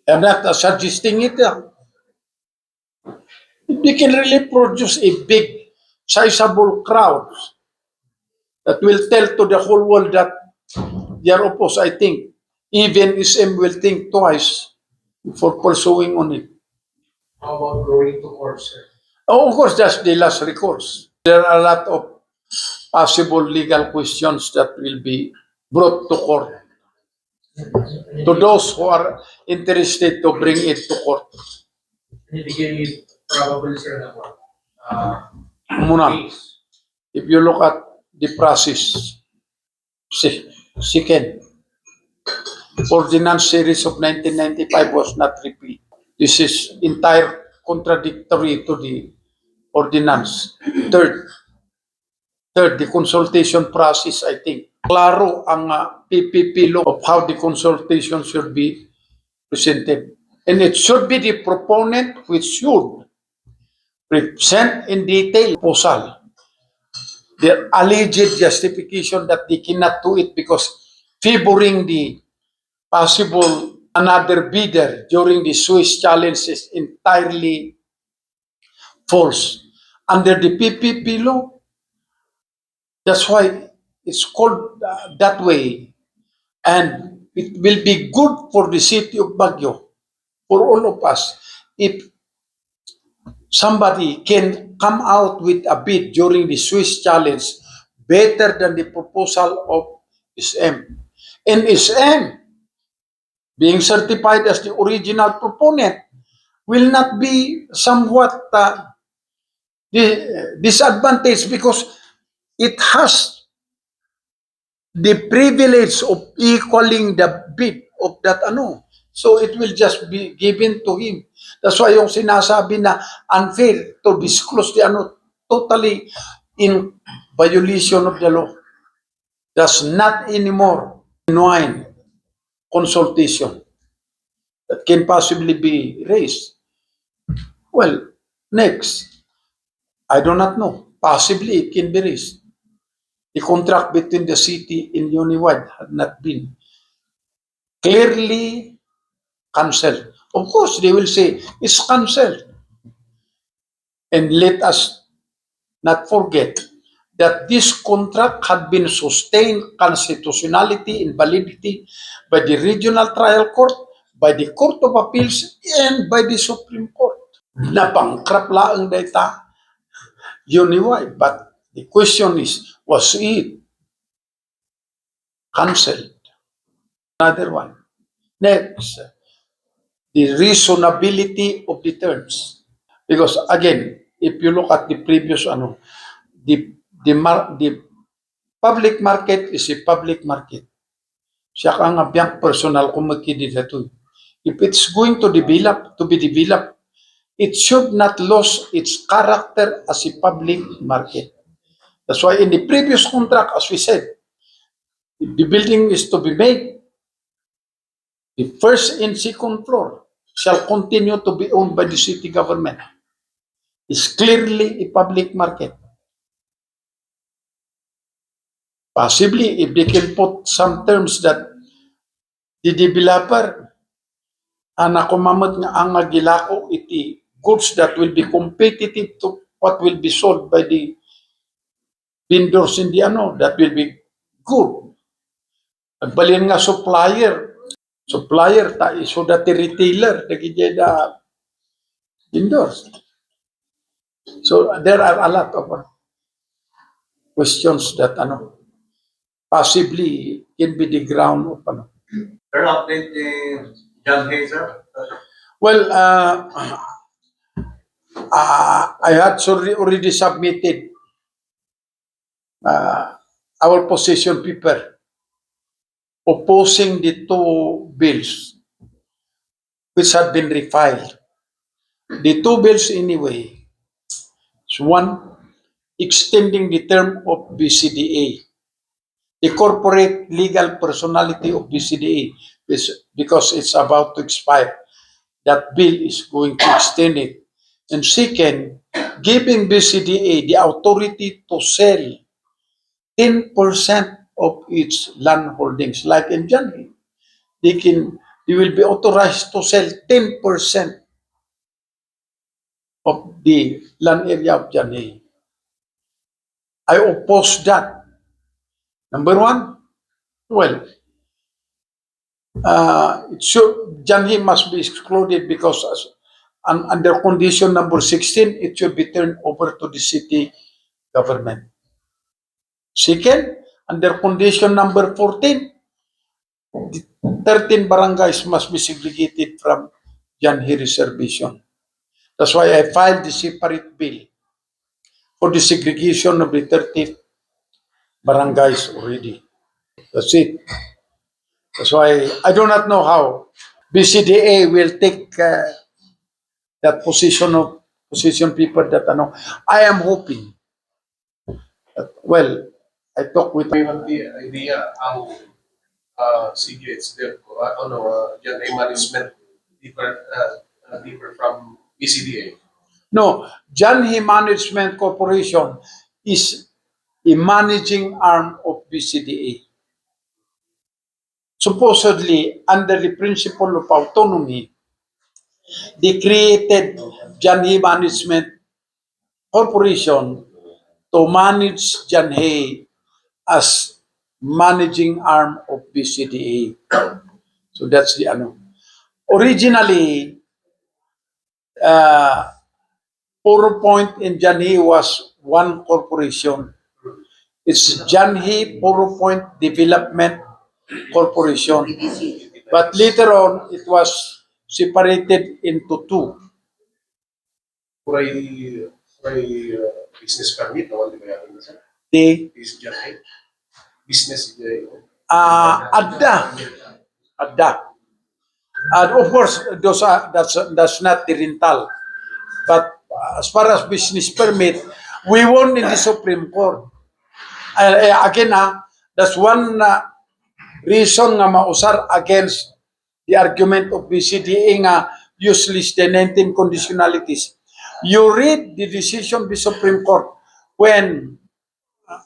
I'm not suggesting it. They can really produce a big, sizable crowd that will tell to the whole world that they are opposed. I think even SM will think twice before pursuing on it. How about going to court, sir? Oh, of course, that's the last recourse. There are a lot of possible legal questions that will be brought to court to those who are interested to bring it to court. Nibigyan niyo probably, sir, na what? Muna, Case. if you look at the process, second, Ordinance Series of 1995 was not repealed. This is entire contradictory to the ordinance. Third, the consultation process, I think. Klaro ang PPP law of how the consultation should be presented. And it should be the proponent which should present in detail proposal. Their alleged justification that they cannot do it because favoring the possible another bidder during the Swiss challenge is entirely false. Under the PPP law, that's why it's called that way. And it will be good for the city of Baguio, for all of us, if somebody can come out with a bid during the Swiss challenge better than the proposal of SM. And SM, being certified as the original proponent, will not be somewhat disadvantaged because it has the privilege of equaling the bid of that ano. So it will just be given to him. That's why yung sinasabi na unfair to disclose the ano, totally in violation of the law. That's not anymore genuine consultation that can possibly be raised. Well, next, I do not know. Possibly it can be raised. The contract between the city and Uniwide had not been clearly cancelled. Of course, they will say it's cancelled. And let us not forget that this contract had been sustained constitutionality and validity by the regional trial court, by the Court of Appeals, and by the Supreme Court. Napangkrap laang data Uniwide, but the question is, was it cancelled? Another one. Next, the reasonability of the terms. Because again, if you look at the previous ano, the public market is a public market. Siya ka nga biyang personal kung magkidito. If it's going to be developed, it should not lose its character as a public market. That's why in the previous contract, as we said, if the building is to be made, the first and second floor shall continue to be owned by the city government. It's clearly a public market. Possibly, if they can put some terms that the developer nakumamot nga ang gilako iti goods that will be competitive to what will be sold by the vendors in the ano, that will be good. Agbalin nga supplier ta iso dati retailer dagiti da vendors. So there are a lot of questions that ano possibly can be the ground of ano. Sir, update ni John Hazer. Well, I had already submitted our position paper opposing the two bills which had been refiled. The two bills anyway. So one, extending the term of BCDA, the corporate legal personality of BCDA, because it's about to expire. That bill is going to extend it. And second, giving BCDA the authority to sell 10% of its land holdings, like in Janvi. They can they will be authorized to sell 10% of the land area of Janhi. I oppose that. Number one, well, Janhi must be excluded because under condition number 16, it should be turned over to the city government. Second, under condition number 14, 13 barangays must be segregated from Janhi reservation. That's why I filed the separate bill for the segregation of the 30 barangays already. That's it. That's why I do not know how BCDA will take that position people that ano. I am hoping that, well, I talk with May idea ang CGH there ko, yan ay management differ from BCDA. no, Janhi Management Corporation is a managing arm of BCDA. Supposedly, under the principle of autonomy, they created Janhi Management Corporation to manage Janhi as managing arm of BCDA. So that's the ano. Originally, Puro Point in Janhi was one corporation. It's Janhi Puro Point Development Corporation. But later on, it was separated into two. Kuray business permit, nawal di ba yan? The Is dyan ay business Adda. And of course, that's not the rental. But as far as business permit, we won in the Supreme Court. Again, that's one reason nga mausar against the argument of BCDA nga useless the 19 conditionalities. You read the decision of the Supreme Court when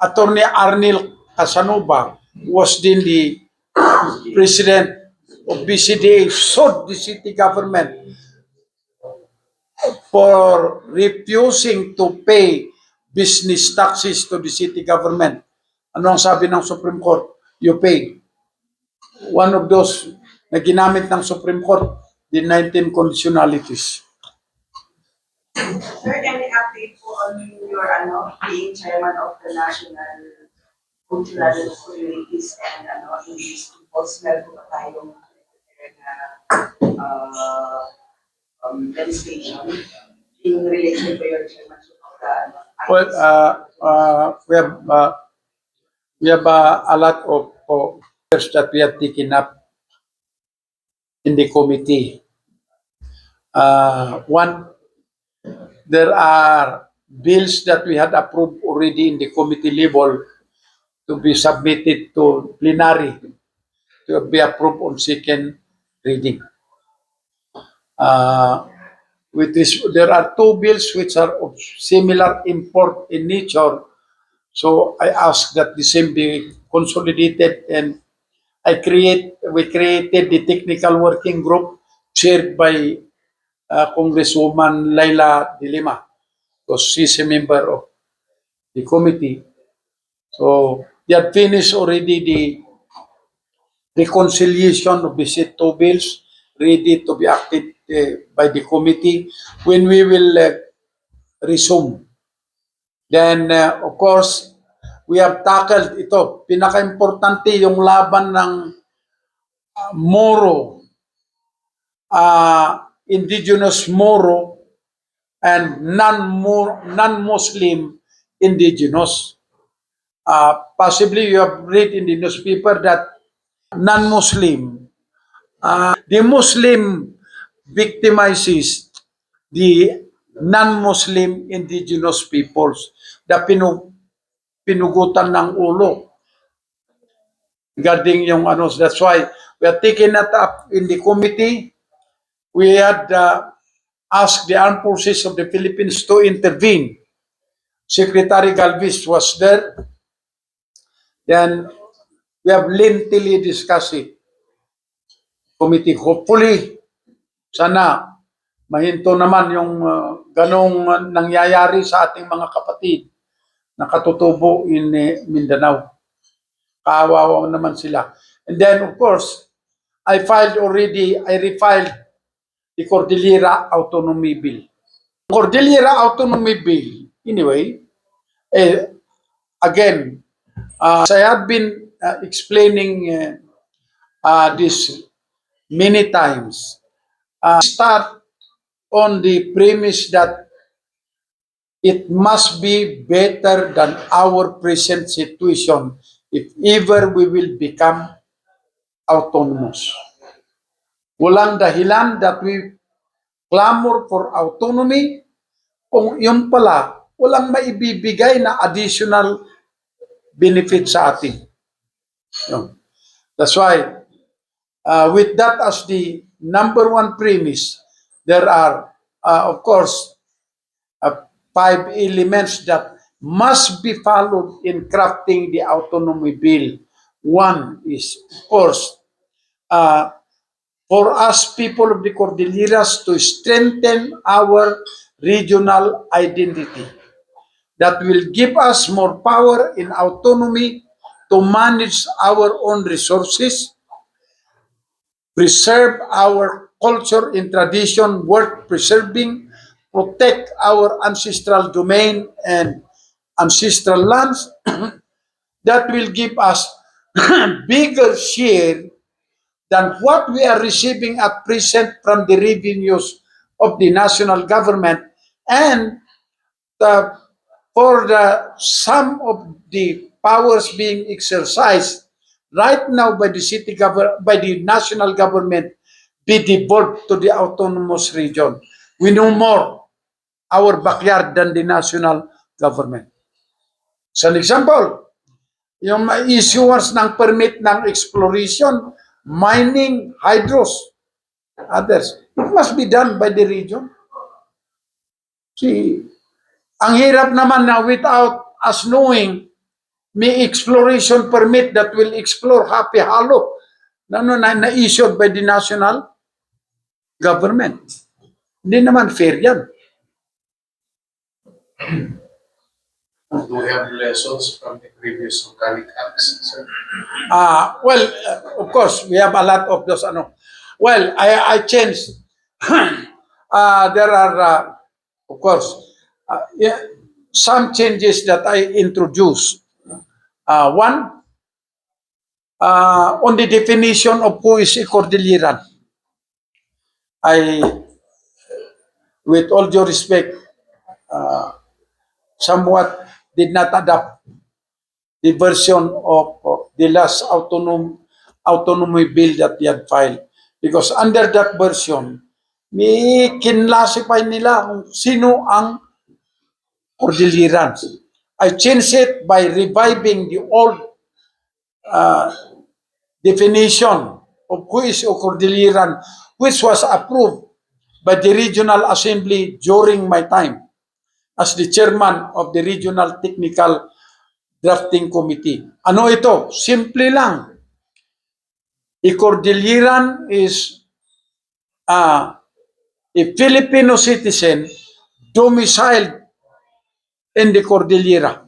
Attorney Arnil Casanova was then the president of BCDA, sued the city government for refusing to pay business taxes to the city government. Ano ang sabi ng Supreme Court? You pay. One of those na ginamit ng Supreme Court, the 19 conditionalities. Sir, any update po on your being chairman of the National Cultural Communities and English Peoples? Meron po ba tayong legislation in relation to your chairmanship of the Well, we have a lot of steps that we have taken up in the committee. One, there are bills that we had approved already in the committee level to be submitted to plenary to be approved on second reading. There are two bills which are of similar import in nature. So I ask that the same be consolidated, and we created the technical working group chaired by Congresswoman Laila De Lima, because she's a member of the committee. So they had finished already the reconciliation of the said two bills, ready to be acted by the committee when we will resume. Then, of course, we have tackled ito. Pinaka-importante yung laban ng Moro, indigenous Moro, and non-Muslim indigenous. Possibly you have read in the newspaper that non-Muslim, the Muslim victimizes the non-Muslim indigenous peoples na pinugutan ng ulo regarding yung ano. That's why we are taking that up in the committee. We had asked the Armed Forces of the Philippines to intervene. Secretary Galvez was there. Then we have lengthily discussed it. committee. Hopefully, sana mahinto naman yung ganong nangyayari sa ating mga kapatid na katutubo in Mindanao. Kawawa naman sila. And then, of course, I refiled the Cordillera Autonomy Bill. Cordillera Autonomy Bill, anyway, again, as I have been explaining this many times, start on the premise that it must be better than our present situation if ever we will become autonomous. Walang dahilan that we clamor for autonomy kung yun pala, walang maibibigay na additional benefit sa atin. Yun. That's why, with that as the number one premise, there are, of course, 5 elements that must be followed in crafting the autonomy bill. One is, of course, for us people of the Cordilleras to strengthen our regional identity that will give us more power in autonomy to manage our own resources, preserve our culture and tradition worth preserving, protect our ancestral domain and ancestral lands that will give us bigger share than what we are receiving at present from the revenues of the national government, and for the some of the powers being exercised right now by the national government be devolved to the autonomous region. We know more our backyard than the national government. As an example, yung issuance ng permit ng exploration, mining, hydros, others, it must be done by the region. See, ang hirap naman na without us knowing, may exploration permit that will explore Happy Hollow na issued by the national government. Hindi naman fair yan. Do we have lessons from the previous volcanic acts, sir? Well, of course, we have a lot of those. Well, I changed. There are, of course, some changes that I introduced. One, on the definition of who is a Cordilleran. I, with all due respect, somewhat did not adopt the version of the last autonomy bill that he had filed. Because under that version, may kinlasify nila kung sino ang Cordillerans. I changed it by reviving the old definition of who is a Cordilleran, which was approved by the Regional Assembly during my time as the chairman of the Regional Technical Drafting Committee. Ano ito? Simple lang. A Cordilleran is a Filipino citizen domiciled in the Cordillera,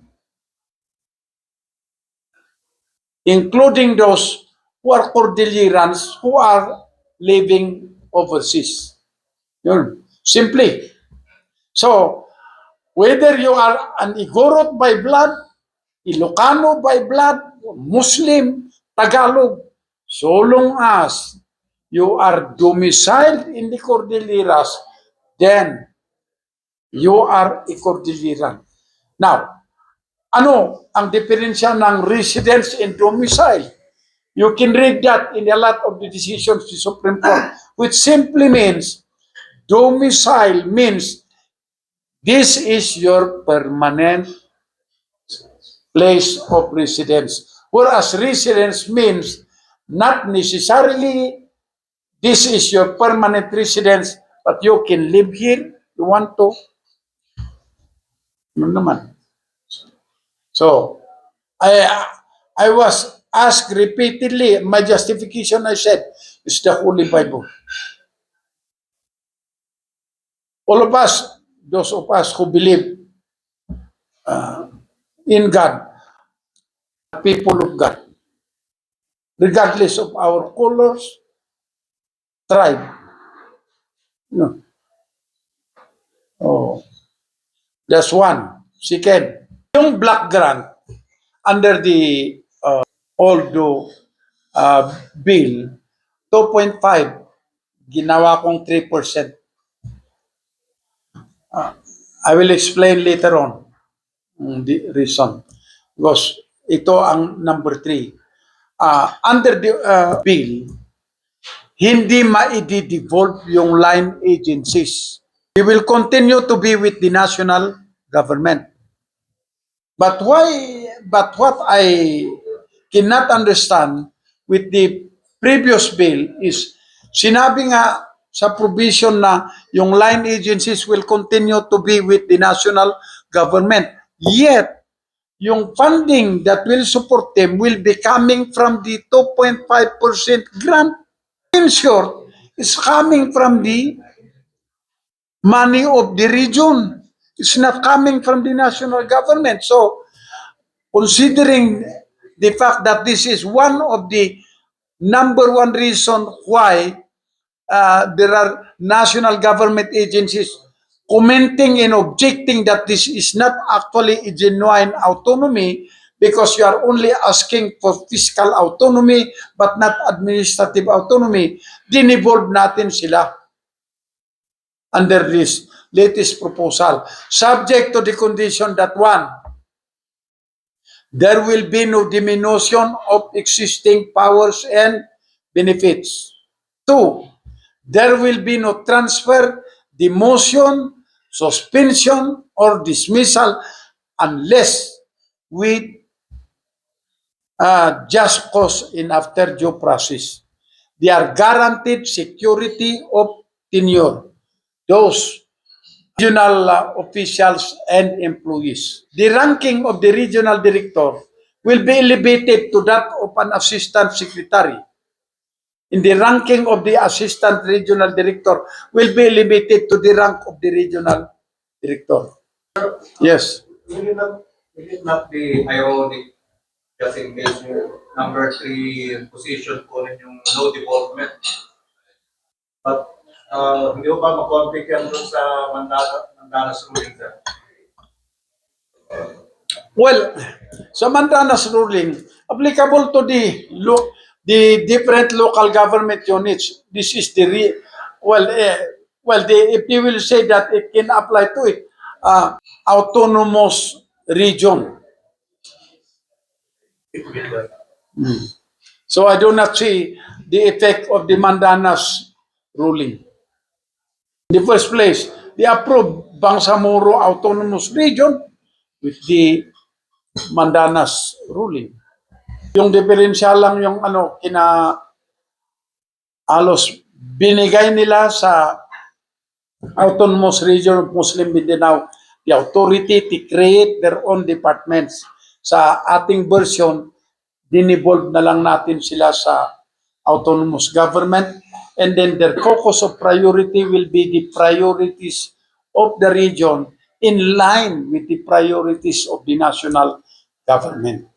including those who are Cordillerans who are living overseas. Yun. Simply. So, whether you are an Igorot by blood, Ilocano by blood, Muslim, Tagalog, so long as you are domiciled in the Cordilleras, then you are a Cordilleran. Now, ano ang diferensya ng residence and domicile? You can read that in a lot of the decisions of the Supreme Court, which simply means domicile means this is your permanent place of residence. Whereas residence means not necessarily this is your permanent residence, but you can live here, you want to. Ano naman? So, I was asked repeatedly, my justification I said, is the Holy Bible. All of us, those of us who believe in God, people of God, regardless of our colors, tribe. No. Oh, that's one. Second, yung block grant under the old bill, 2.5, ginawa kong 3%. I will explain later on the reason. Because ito ang number 3. Under the bill, hindi ma-devolve yung line agencies. We will continue to be with the national government. But what I cannot understand with the previous bill is sinabi nga sa provision na yung line agencies will continue to be with the national government. Yet, yung funding that will support them will be coming from the 2.5% grant. In short, is coming from the money of the region. It's not coming from the national government. So, considering the fact that this is one of the number one reason why there are national government agencies commenting and objecting that this is not actually a genuine autonomy because you are only asking for fiscal autonomy but not administrative autonomy, dinevolve natin sila under this latest proposal, subject to the condition that one, there will be no diminution of existing powers and benefits. 2, there will be no transfer, demotion, suspension, or dismissal unless with just cause in after due process. They are guaranteed security of tenure. Those regional officials and employees. The ranking of the regional director will be elevated to that of an assistant secretary. In the ranking of the assistant regional director will be elevated to the rank of the regional director. Yes. Will it not be ironic just in case yung number 3 position po yung no development? But hindi ko ba makonflict yan doon sa Mandanas ruling, sir? Well, sa Mandanas ruling, applicable to the different local government units. This is the if you will say that it can apply to it, autonomous region. So I do not see the effect of the Mandanas ruling. In the first place, they approved Bangsamoro Autonomous Region with the Mandanas ruling. Yung diferensya lang yung halos binigay nila sa Autonomous Region of Muslim Mindanao the authority to create their own departments. Sa ating version, dinevolve na lang natin sila sa autonomous government, and then their focus of priority will be the priorities of the region in line with the priorities of the national government.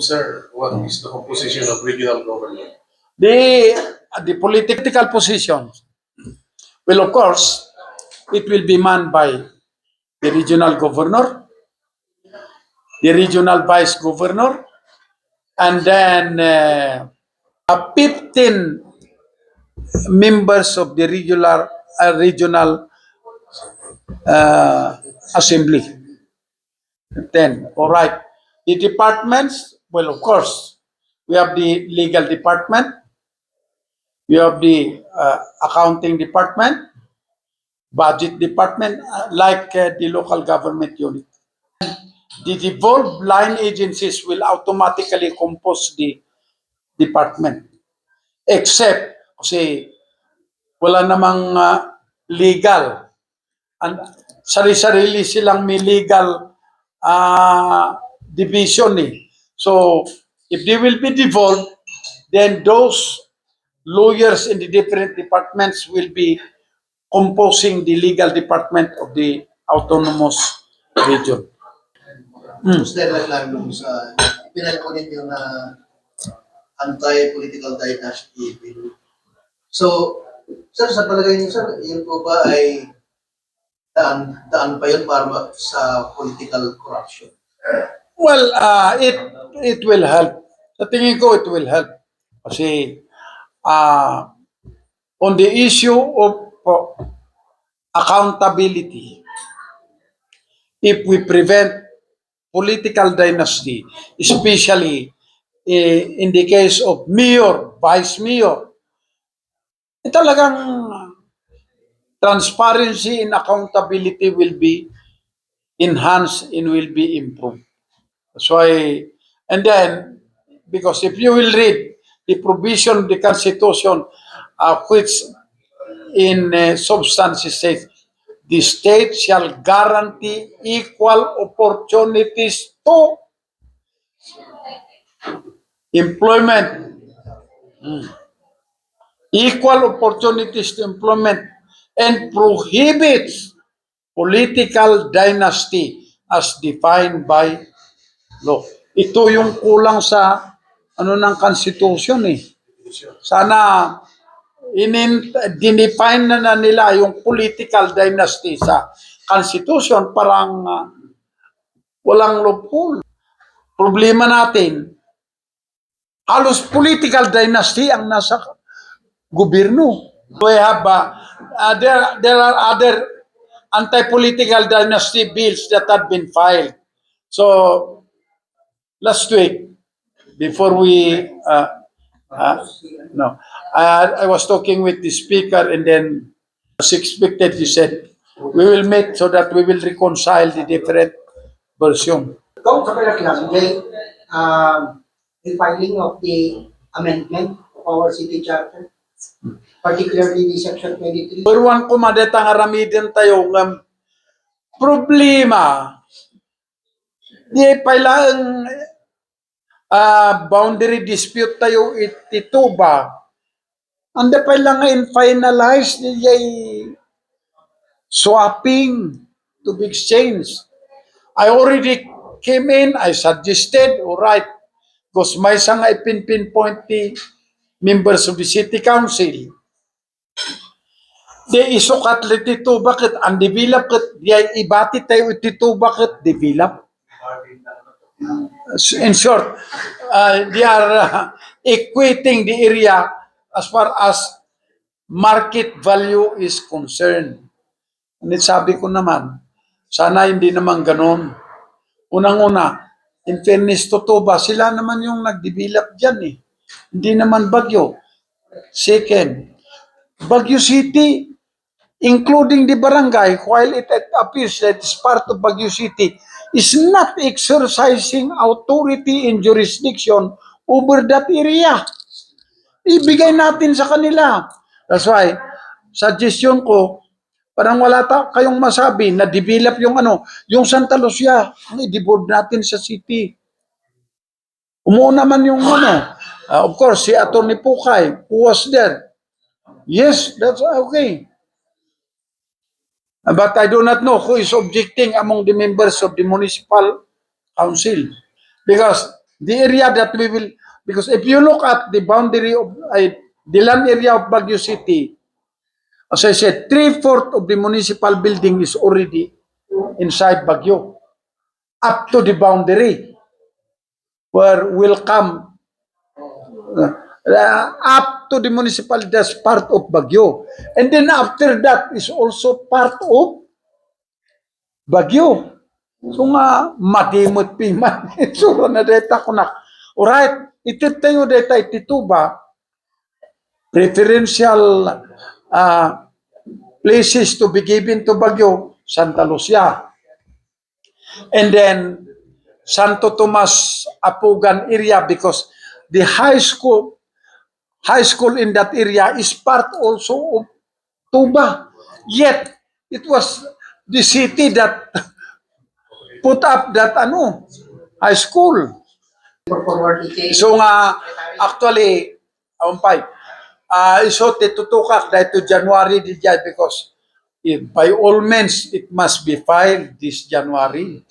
Sir, what is the composition of regional government? The political positions, well, of course, it will be manned by the regional governor, the regional vice governor, and then 15 members of the regional assembly. 10. All right. The departments, well, of course, we have the legal department, we have the accounting department, budget department, like the local government unit. The devolved line agencies will automatically compose the department. Except, kasi wala namang legal. And sari-sarili silang may legal division eh. So, if they will be devolved, then those lawyers in the different departments will be composing the legal department of the autonomous region. Gusto lang nung sa pinagkunin yung anti-political dynasty bill. So, sir, sa palagay niyo, sir, yun po ba ay daan pa yun para sa political corruption? Well, it will help. Sa tingin ko, it will help. Kasi on the issue of accountability, if we prevent political dynasty, especially in the case of mayor, vice mayor, talagang transparency and accountability will be enhanced and will be improved. That's why, and then, because if you will read the provision of the Constitution, which in substance says, the state shall guarantee equal opportunities to employment. Equal opportunities to employment and prohibits political dynasty as defined by law. Ito yung kulang sa ng Constitution eh. Sana dinefine na nila yung political dynasty sa Constitution, parang walang loophole. Problema natin, halos political dynasty ang nasa gobyerno. We have, there are other anti-political dynasty bills that have been filed. So, last week, before we, no, I was talking with the speaker and then as expected, he said, we will meet so that we will reconcile the different version. Kung sa pala lang, the filing of the amendment of our city charter, particularly the section 23. Peruan ko madetang aramidin tayo ng problema. Di pala boundary dispute tayo ito ba? Anda pa lang in finalize niyay swapping to be exchanged. I already came in, I suggested, all right, because may isang ipinpoint the members of the city council. Di isukat ito, bakit undeveloped, di ibati tayo ito, bakit develop? In short, they are equating the area as far as market value is concerned. And sabi ko naman, sana hindi naman ganun. Unang-una, in fairness to Toba, sila naman yung nag-develop dyan eh. Hindi naman Baguio. Second, Baguio City, including the barangay, while it appears that it's part of Baguio City, is not exercising authority and jurisdiction over that area. Ibigay natin sa kanila. That's why, suggestion ko, parang wala kayong masabi na develop yung Santa Lucia, ang i-devolve natin sa city. Umuuna man yung of course, si Atty. Pukay, who was there. Yes, that's okay. But I do not know who is objecting among the members of the municipal council. Because the area that we will, because if you look at the boundary of the land area of Baguio City, as I said, 3/4 of the municipal building is already inside Baguio, up to the boundary, where will come up to the municipality, that's part of Baguio. And then after that is also part of Baguio. So nga, madimot piman. Sura na data ko na. Alright, ito tayo data itituba, preferential places to be given to Baguio, Santa Lucia. And then, Santo Tomas Apugan area, because the high school in that area is part also of Tuba. Yet, it was the city that put up that high school. For forward details. So nga, actually, iso titutukak dahil to January di dyan because by all means it must be filed this January.